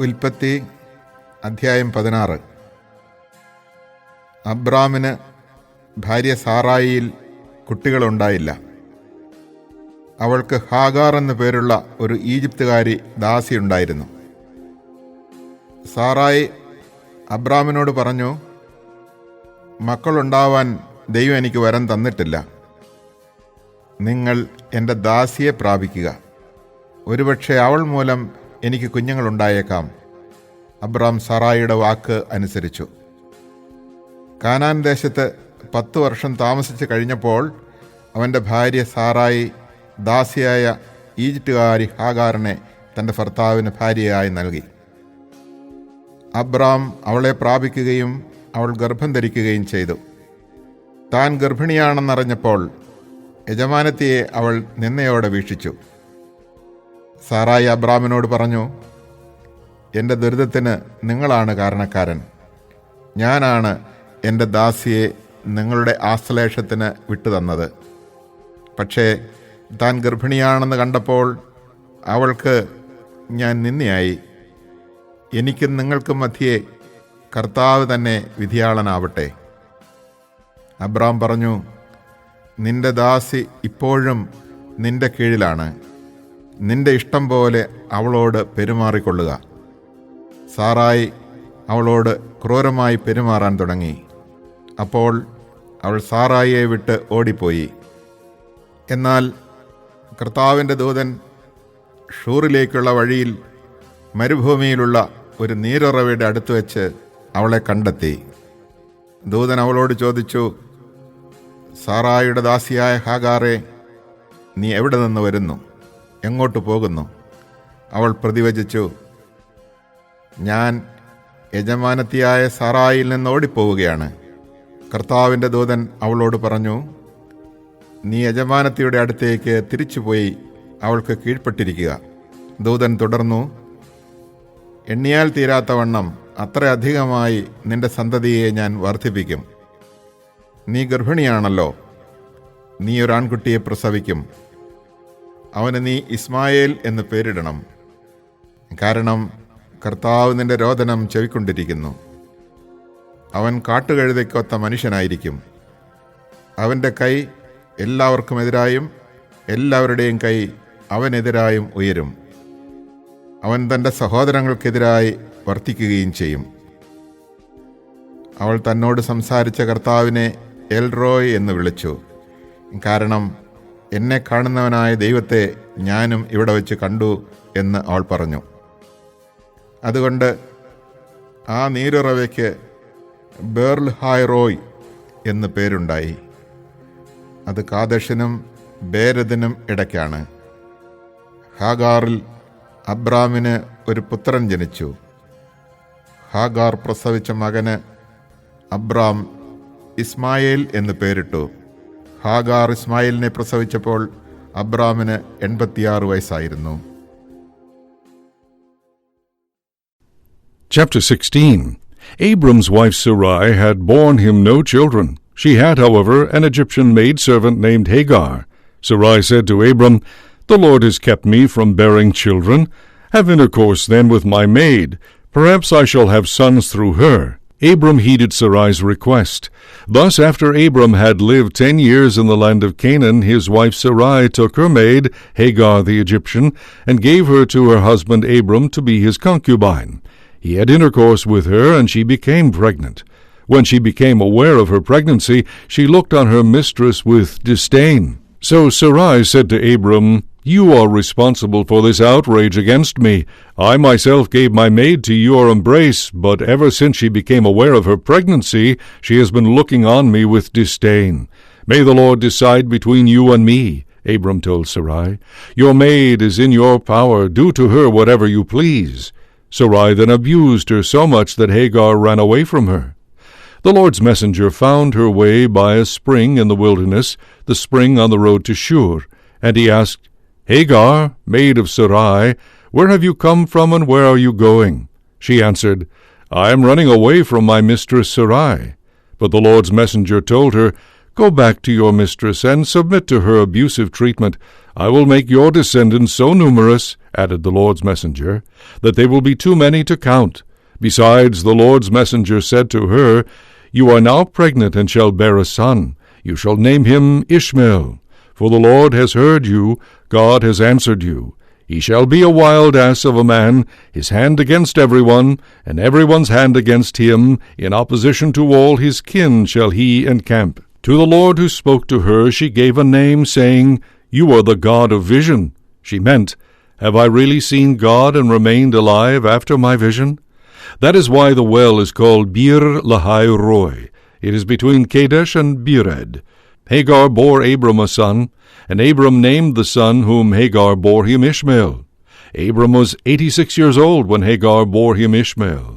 ഉൽപ്പത്തി അധ്യായം 16. അബ്രാമിന് ഭാര്യ സാറായിയിൽ കുട്ടികളുണ്ടായില്ല. അവൾക്ക് ഹാഗാർ എന്നു പേരുള്ള ഒരു ഈജിപ്തുകാരി ദാസിയുണ്ടായിരുന്നു. സാറായി അബ്രാമിനോട് പറഞ്ഞു, മക്കളുണ്ടാവാൻ ദൈവം എനിക്ക് വരം തന്നിട്ടില്ല. നിങ്ങൾ എൻ്റെ ദാസിയെ പ്രാപിക്കുക. ഒരുപക്ഷെ അവൾ മൂലം എനിക്ക് കുഞ്ഞുങ്ങളുണ്ടായേക്കാം. അബ്രാം സാറായിയുടെ വാക്ക് അനുസരിച്ചു. കാനാൻ ദേശത്ത് 10 വർഷം താമസിച്ച് കഴിഞ്ഞപ്പോൾ അവൻ്റെ ഭാര്യ സാറായി ദാസിയായ ഈജിപ്തുകാരി ഹാഗാറിനെ തൻ്റെ ഭർത്താവിന് ഭാര്യയായി നൽകി. അബ്രാം അവളെ പ്രാപിക്കുകയും അവൾ ഗർഭം ധരിക്കുകയും ചെയ്തു. താൻ ഗർഭിണിയാണെന്നറിഞ്ഞപ്പോൾ യജമാനത്തിയെ അവൾ നിന്നയോടെ വീക്ഷിച്ചു. സാറായി അബ്രാമിനോട് പറഞ്ഞു, എൻ്റെ ദുരിതത്തിന് നിങ്ങളാണ് കാരണക്കാരൻ. ഞാനാണ് എൻ്റെ ദാസിയെ നിങ്ങളുടെ ആശ്ലേഷത്തിന് വിട്ടുതന്നത്. പക്ഷേ താൻ ഗർഭിണിയാണെന്ന് കണ്ടപ്പോൾ അവൾക്ക് ഞാൻ നിന്നയായി. എനിക്കും നിങ്ങൾക്കും മധ്യേ കർത്താവ് തന്നെ വിധിയാളനാവട്ടെ. അബ്രാം പറഞ്ഞു, നിന്റെ ദാസി ഇപ്പോഴും നിന്റെ കീഴിലാണ്. നിന്റെ ഇഷ്ടം പോലെ അവളോട് പെരുമാറിക്കൊള്ളുക. സാറായി അവളോട് ക്രൂരമായി പെരുമാറാൻ തുടങ്ങി. അപ്പോൾ അവൾ സാറായിയെ വിട്ട് ഓടിപ്പോയി. എന്നാൽ കർത്താവിൻ്റെ ദൂതൻ ഷൂറിലേക്കുള്ള വഴിയിൽ മരുഭൂമിയിലുള്ള ഒരു നീരുറവയുടെ അടുത്ത് വെച്ച് അവളെ കണ്ടെത്തി. ദൂതൻ അവളോട് ചോദിച്ചു, സാറായിയുടെ ദാസിയായ ഹാഗാറെ, നീ എവിടെ നിന്ന് വരുന്നു? എങ്ങോട്ട് പോകുന്നു? അവൾ പ്രതിവചിച്ചു, ഞാൻ യജമാനത്തിയായ സാറായിൽ നിന്ന് ഓടിപ്പോവുകയാണ്. കർത്താവിൻ്റെ ദൂതൻ അവളോട് പറഞ്ഞു, നീ യജമാനത്തിയുടെ അടുത്തേക്ക് തിരിച്ചുപോയി അവൾക്ക് കീഴ്പ്പെട്ടിരിക്കുക. ദൂതൻ തുടർന്നു, എണ്ണിയാൽ തീരാത്തവണ്ണം അത്രയധികമായി നിന്റെ സന്തതിയെ ഞാൻ വർദ്ധിപ്പിക്കും. നീ ഗർഭിണിയാണല്ലോ. നീ ഒരു ആൺകുട്ടിയെ പ്രസവിക്കും. അവന് നീ ഇസ്മായേൽ എന്ന് പേരിടണം. കാരണം കർത്താവ് നിന്റെ രോദനം ചെവിക്കൊണ്ടിരിക്കുന്നു. അവൻ കാട്ടുകഴുതയ്ക്കൊത്ത മനുഷ്യനായിരിക്കും. അവൻ്റെ കൈ എല്ലാവർക്കുമെതിരായും എല്ലാവരുടെയും കൈ അവനെതിരായും ഉയരും. അവൻ തൻ്റെ സഹോദരങ്ങൾക്കെതിരായി വർത്തിക്കുകയും ചെയ്യും. അവൾ തന്നോട് സംസാരിച്ച കർത്താവിനെ എൽറോയ് എന്ന് വിളിച്ചു. കാരണം എന്നെ കാണുന്നവനായ ദൈവത്തെ ഞാനും ഇവിടെ വെച്ച് കണ്ടു എന്ന് അവൾ പറഞ്ഞു. അതുകൊണ്ട് ആ നീരുറവയ്ക്ക് ബേർൽഹായ്റോയ് എന്ന് പേരുണ്ടായി. അത് കാദഷിനും ബേരദിനും ഇടയ്ക്കാണ്. ഹാഗാറിൽ അബ്രാമിന് ഒരു പുത്രൻ ജനിച്ചു. ഹാഗാർ പ്രസവിച്ച മകന് അബ്രാം ഇസ്മായേൽ എന്ന് പേരിട്ടു. ഹാഗാർ ഇസ്മായേലിനെ പ്രസവിച്ചപ്പോൾ അബ്രാമിന് 86 വയസ്സായിരുന്നു. Chapter 16. Abram's wife Sarai had borne him no children. She had, however, an Egyptian maidservant named Hagar. Sarai said to Abram, "The Lord has kept me from bearing children. Have intercourse then with my maid. Perhaps I shall have sons through her." Abram heeded Sarai's request. Thus, after Abram had lived 10 years in the land of Canaan, his wife Sarai took her maid, Hagar the Egyptian, and gave her to her husband Abram to be his concubine. He had intercourse with her, and she became pregnant. When she became aware of her pregnancy, she looked on her mistress with disdain. So Sarai said to Abram, "You are responsible for this outrage against me. I myself gave my maid to your embrace, but ever since she became aware of her pregnancy, she has been looking on me with disdain. May the Lord decide between you and me." Abram told Sarai, "Your maid is in your power. Do to her whatever you please." Sarai then abused her so much that Hagar ran away from her. The Lord's messenger found her way by a spring in the wilderness, the spring on the road to Shur, and he asked, "Hagar, maid of Sarai, where have you come from and where are you going?" She answered, "I am running away from my mistress Sarai." But the Lord's messenger told her, Go back to your mistress and submit to her abusive treatment. I will make your descendants so numerous, added the Lord's messenger, that they will be too many to count. Besides, the Lord's messenger said to her, You are now pregnant and shall bear a son. You shall name him Ishmael. For the Lord has heard you, God has answered you. He shall be a wild ass of a man, his hand against everyone, and everyone's hand against him. In opposition to all his kin shall he encamp. To the Lord who spoke to her she gave a name, saying, You are the God of vision. She meant, Have I really seen God and remained alive after my vision? That is why the well is called Bir Lahai Roi. It is between Kadesh and Bered. Hagar bore Abram a son, and Abram named the son whom Hagar bore him Ishmael. Abram was 86 years old when Hagar bore him Ishmael.